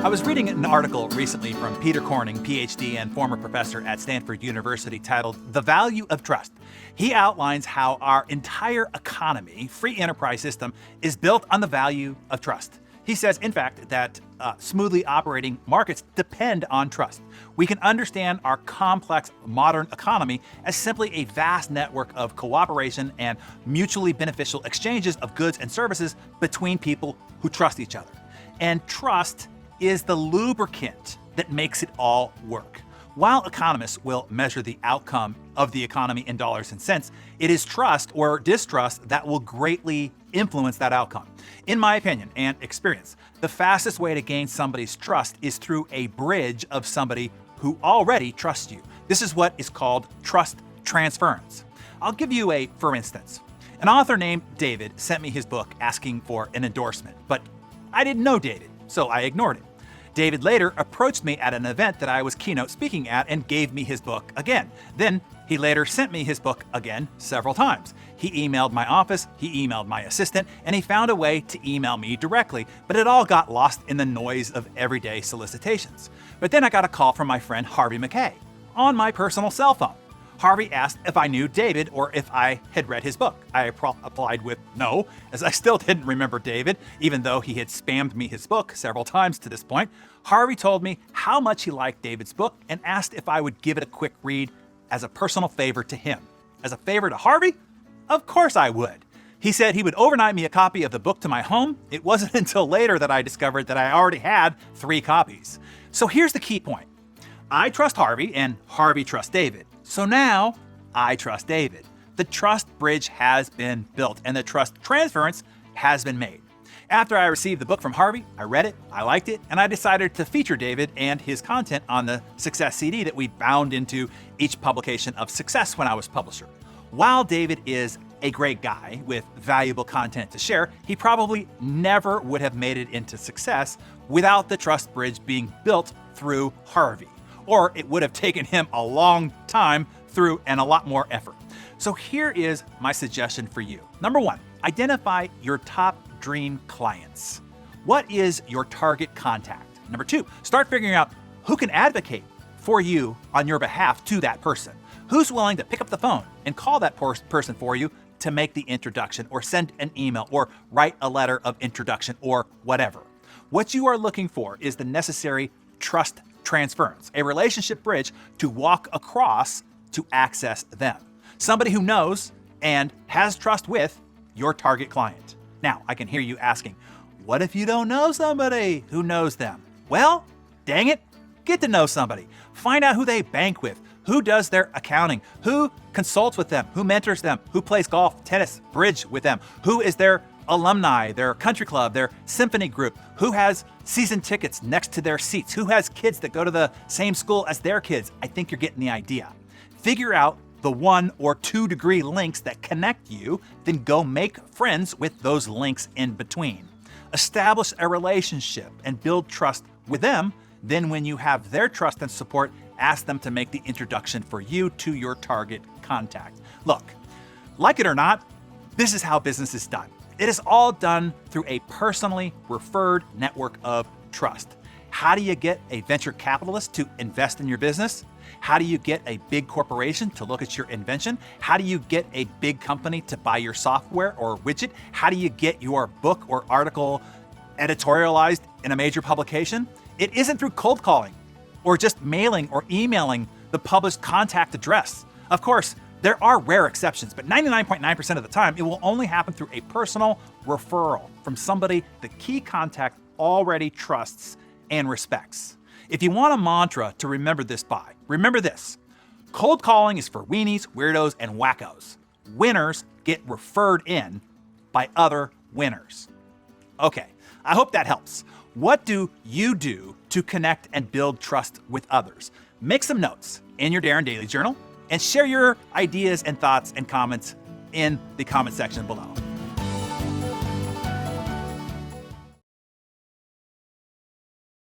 I was reading an article recently from Peter Corning, PhD and former professor at Stanford University, titled The Value of Trust. He outlines how our entire economy, free enterprise system, is built on the value of trust. He says, in fact, that smoothly operating markets depend on trust. We can understand our complex modern economy as simply a vast network of cooperation and mutually beneficial exchanges of goods and services between people who trust each other. And trust is the lubricant that makes it all work. While economists will measure the outcome of the economy in dollars and cents, it is trust or distrust that will greatly influence that outcome. In my opinion and experience, the fastest way to gain somebody's trust is through a bridge of somebody who already trusts you. This is what is called trust transference. I'll give you a for instance. An author named David sent me his book asking for an endorsement, but I didn't know David, so I ignored it. David later approached me at an event that I was keynote speaking at and gave me his book again. Then he later sent me his book again several times. He emailed my office, he emailed my assistant, and he found a way to email me directly, but it all got lost in the noise of everyday solicitations. But then I got a call from my friend Harvey McKay on my personal cell phone. Harvey asked if I knew David or if I had read his book. I replied with no, as I still didn't remember David, even though he had spammed me his book several times to this point. Harvey told me how much he liked David's book and asked if I would give it a quick read as a personal favor to him. As a favor to Harvey? Of course I would. He said he would overnight me a copy of the book to my home. It wasn't until later that I discovered that I already had 3 copies. So here's the key point. I trust Harvey and Harvey trusts David. So now I trust David. The trust bridge has been built and the trust transference has been made. After I received the book from Harvey, I read it, I liked it, and I decided to feature David and his content on the Success CD that we bound into each publication of Success when I was publisher. While David is a great guy with valuable content to share, he probably never would have made it into Success without the trust bridge being built through Harvey. Or it would have taken him a long time through and a lot more effort. So here is my suggestion for you. Number 1, identify your top dream clients. What is your target contact? Number 2, start figuring out who can advocate for you on your behalf to that person. Who's willing to pick up the phone and call that person for you to make the introduction or send an email or write a letter of introduction or whatever. What you are looking for is the necessary trust transference, a relationship bridge to walk across to access them. Somebody who knows and has trust with your target client. Now, I can hear you asking, what if you don't know somebody who knows them? Well, dang it, get to know somebody. Find out who they bank with, who does their accounting, who consults with them, who mentors them, who plays golf, tennis, bridge with them, who is their alumni, their country club, their symphony group, who has season tickets next to their seats, who has kids that go to the same school as their kids. I think you're getting the idea. Figure out the 1 or 2 degree links that connect you, then go make friends with those links in between. Establish a relationship and build trust with them. Then when you have their trust and support, ask them to make the introduction for you to your target contact. Look, like it or not, this is how business is done. It is all done through a personally referred network of trust. How do you get a venture capitalist to invest in your business? How do you get a big corporation to look at your invention? How do you get a big company to buy your software or widget? How do you get your book or article editorialized in a major publication? It isn't through cold calling or just mailing or emailing the published contact address. Of course, there are rare exceptions, but 99.9% of the time, it will only happen through a personal referral from somebody the key contact already trusts and respects. If you want a mantra to remember this by, remember this. Cold calling is for weenies, weirdos, and wackos. Winners get referred in by other winners. Okay, I hope that helps. What do you do to connect and build trust with others? Make some notes in your Darren Daily Journal and share your ideas and thoughts and comments in the comment section below.